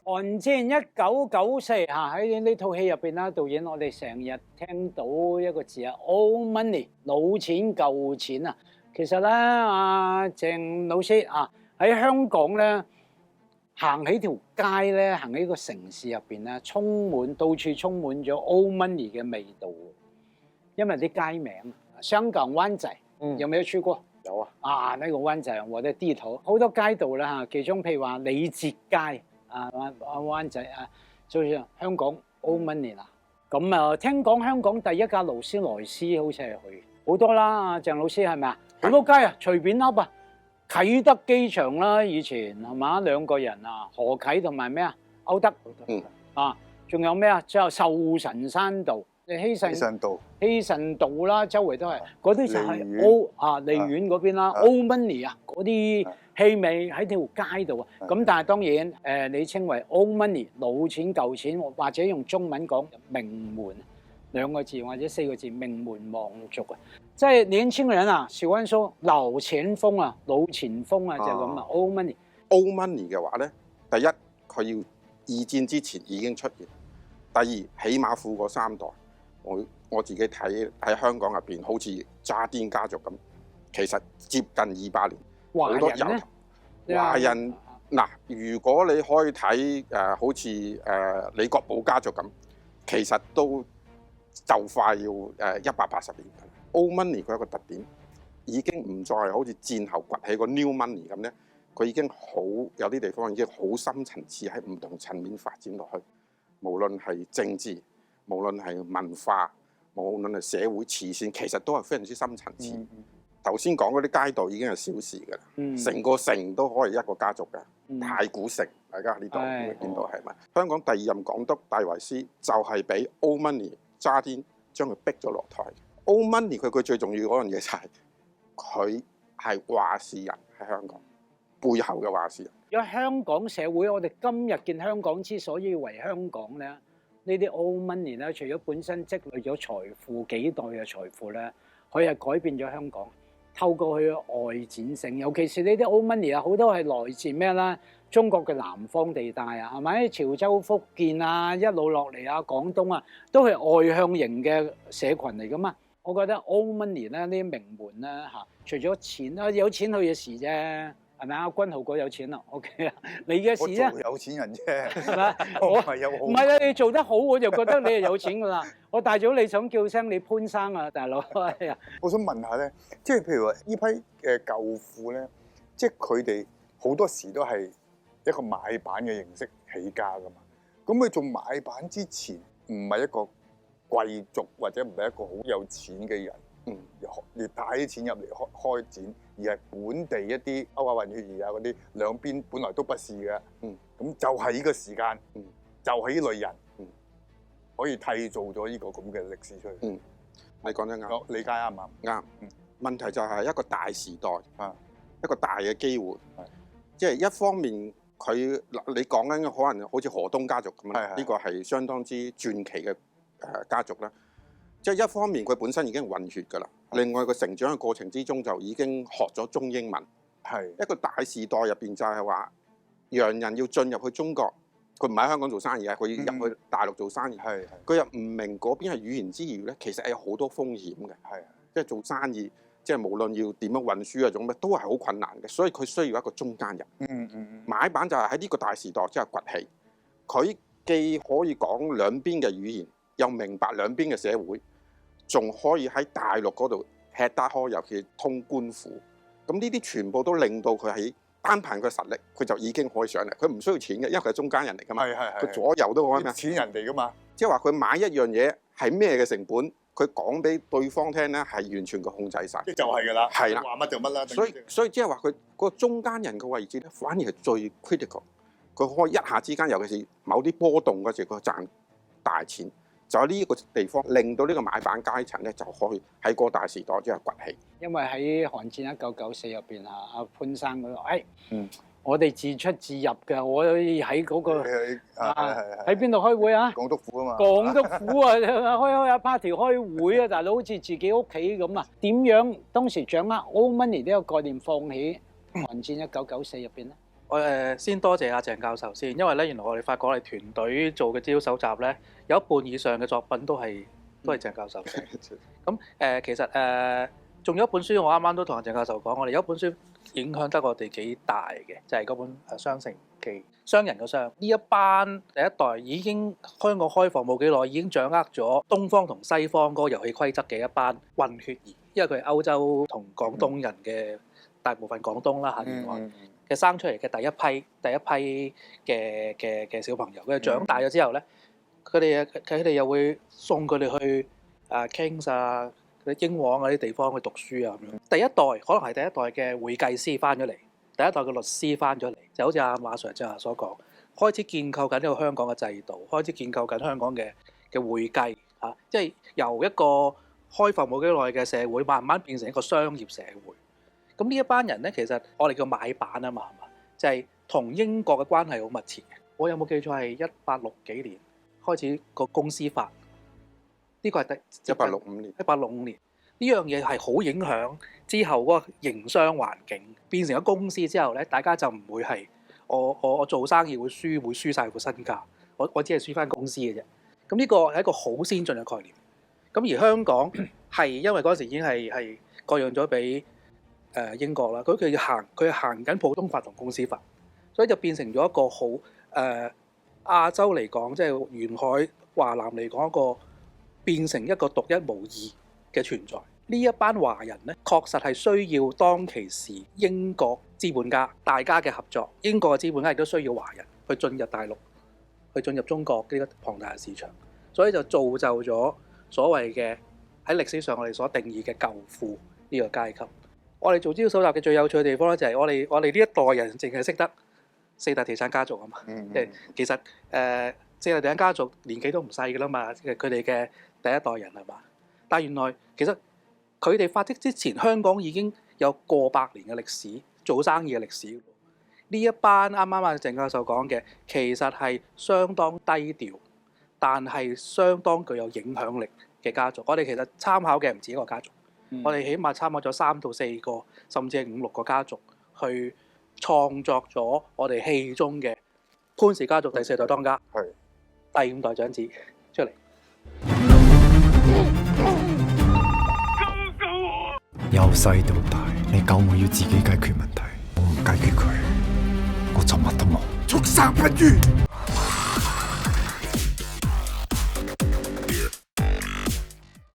寒戰1994嚇，喺呢套戲入邊啦，導演我哋成日聽到一個字啊，old money 老錢舊錢啊。其實咧，阿鄭老師啊喺香港咧行喺條街咧，行喺個城市入邊咧，到處充滿咗 old money 嘅味道。因為啲街名，香港灣仔，有冇去過？有啊。啊，呢個灣仔我哋地頭好多街道啦嚇，其中譬如話李節街。灣仔啊，就係香港 old money 啦。咁啊，聽講香港第一架勞斯萊斯好似係去好多啦。鄭老師係咪啊？好多街啊，隨便噏啊。啟德機場啦，以前係嘛兩個人啊，何啟同埋咩啊？歐德。啊，仲有咩啊？之後壽臣山道、希慎道啦，周圍都係嗰啲就係 old 啊，利園嗰邊啦 ，old money 啊，嗰啲。氣味喺條街度啊，咁但係當然你稱為 old money 老錢舊錢，或者用中文講名門兩個字或者四個字名門望族啊，即係年輕人啊，喜歡說老前鋒啊，老前鋒啊就咁啊 old money。old money 嘅話咧，第一佢要二戰之前已經出現，第二起碼富過三代。我自己睇喺香港入邊，好似渣甸家族咁，其實接近200年。好多華人嗱，如果你可以睇好似李國寶家族咁，其實都就快要180年。old money 佢一個特點，已經唔再係好似戰後崛起個 new money 咁咧，佢已經好有啲地方已經好深層次喺唔同層面發展落去，無論係政治，無論係文化，無論係社會慈善，其實都係非常之深層次。頭先講嗰啲街道已經係小事㗎啦，成個城都可以一個家族嘅。太古城，大家喺呢度見到係咪？香港第二任港督戴維斯就係俾 old money 渣甸將佢逼咗落台。old money 佢最重要嗰樣嘢就係佢係話事人喺香港背後嘅話事人。因為香港社會，我哋今日見香港之所以為香港咧，呢啲 old money 咧，除咗本身積累咗財富幾代嘅財富咧，佢係改變咗香港。透過佢嘅外展性，尤其是呢啲 old money 啊，好多係來自咩啦？中國嘅南方地帶啊，係咪？潮州、福建啊，一路落嚟啊，廣東啊，都係外向型嘅社群嚟噶嘛。我覺得 old money 咧，呢啲名門咧嚇，除咗錢啊，有錢去嘅事啫，係咪啊？君豪哥有錢啦 ，OK 啊，你嘅事啊，我做有錢人啫，係咪？我係有好，唔係啊，你做得好，我就覺得你係有錢噶啦。我大早你想叫聲你潘生啊，大佬。係啊，我想問下咧，即係譬如話呢批嘅舊婦咧，即係佢哋好多時都係一個買辦嘅形式起家噶嘛。咁佢做買辦之前，唔係一個貴族或者唔係一個好有錢嘅人，你帶啲錢入嚟開展，而係本地一啲歐亞混血兒啊嗰啲兩邊本來都不是嘅，咁就係呢個時間，就係呢類人。可以締造咗呢個咁嘅歷史出嚟。你講得啱，理解啱唔啱？啱。問題就係一個大時代，一個大嘅機會。即係一方面你講緊可能好似河東家族咁樣，呢個係相當之傳奇嘅家族啦。即係一方面佢本身已經混血㗎啦，另外個成長嘅過程之中就已經學咗中英文。係一個大時代入邊就係話，洋人要進入去中國。佢唔喺香港做生意啊，佢要入去大陸做生意。佢又唔明嗰邊係語言之餘咧，其實係有好多風險嘅。即係做生意，即係無論要點樣運輸啊，種咩都係好困難嘅。所以佢需要一個中間人。買辦就係喺呢個大時代之後崛起。佢既可以講兩邊嘅語言，又明白兩邊嘅社會，仲可以喺大陸嗰度吃得開，尤其通官府。咁呢啲全部都令到佢喺單憑佢實力，佢就已經可以上嚟。佢唔需要錢嘅，因為佢係中間人嚟噶嘛。佢左右都可以咩？錢人哋噶嘛。即係話佢買一樣嘢係咩嘅成本，佢講俾對方聽咧，係完全佢控制晒。即就係㗎啦。係啦。話乜就乜啦。所以即係話佢個中間人嘅位置咧，反而係最 critical。佢可以一下之間，尤其是某啲波動嗰時，佢賺大錢。就喺呢一個地方，令到呢個買辦階層咧，就可以喺個大時代之後崛起。因為喺寒戰1994入邊啊，阿潘生嗰度，我哋自出自入嘅，我可以喺嗰個喺邊度開會啊？港督府啊嘛。港督府啊，開下 party 開會啊，大佬好似自己屋企咁啊！點樣當時掌握 old money 呢個概念放喺韓戰1994入邊咧？我先多謝阿鄭教授先，因為咧原來我哋發覺我哋團隊做嘅資料搜集咧，有一半以上嘅作品都係鄭教授寫。咁其實仲有一本書，我啱啱都同阿鄭教授講，我哋有一本書影響得我哋幾大嘅，就係嗰本《雙城記》，商人嘅商。呢一班第一代已經香港開放冇幾耐，已經掌握咗東方同西方嗰個遊戲規則嘅一班混血兒，因為佢係歐洲同廣東人嘅大部分廣東啦嚇沿岸嘅生出嚟嘅第一批嘅小朋友。佢哋長大咗之後咧，佢哋又會送佢哋去Kings 啊、英皇嗰啲地方去讀書啊咁樣。第一代可能係第一代嘅會計師翻咗嚟，第一代嘅律師翻咗嚟，就好似阿馬 Sir 正話所講，開始建構緊呢個香港嘅制度，開始建構緊香港嘅會計嚇，即係由一個開放冇幾耐嘅社會，慢慢變成一個商業社會。咁呢一班人咧，其實我哋叫買辦啊嘛，係嘛？就係同英國嘅關係好密切嘅。我有冇記錯係1860幾年開始個公司法？呢個係1865年。1865年呢樣嘢係好影響之後嗰個營商環境，變成咗公司之後咧，大家就唔會係我做生意會輸晒個身家，我只係輸翻公司嘅啫。咁呢個係一個好先進嘅概念。咁而香港係因為嗰時已經係割讓咗俾英國啦，佢行緊普通法同公司法，所以就變成咗一個好亞洲嚟講，即係沿海華南嚟講一個變成一個獨一無二嘅存在。呢一班華人咧，確實係需要當其時英國資本家大家嘅合作，英國嘅資本家亦都需要華人去進入大陸，去進入中國呢個龐大嘅市場，所以就造就咗所謂嘅喺歷史上我哋所定義嘅舊富呢個階級。我哋做資料搜集嘅最有趣嘅地方咧，就係我哋呢一代人淨係識得四大地產家族啊嘛。其實四大地產家族年紀都唔細㗎啦嘛，佢哋嘅第一代人係嘛。但係原來其實佢哋發跡之前，香港已經有過百年嘅歷史，做生意嘅歷史。呢一班啱啱阿鄭教授講嘅，其實係相當低調，但係相當具有影響力嘅家族。我哋其實參考嘅唔止一個家族。我哋起碼參考咗3到4個，甚至係5、6個家族，去創作咗我哋戲中嘅潘氏家族第4代當家，第5代長子出嚟。由細到大，你舅母要自己解決問題，我唔解決佢，我就乜都冇。畜生不如！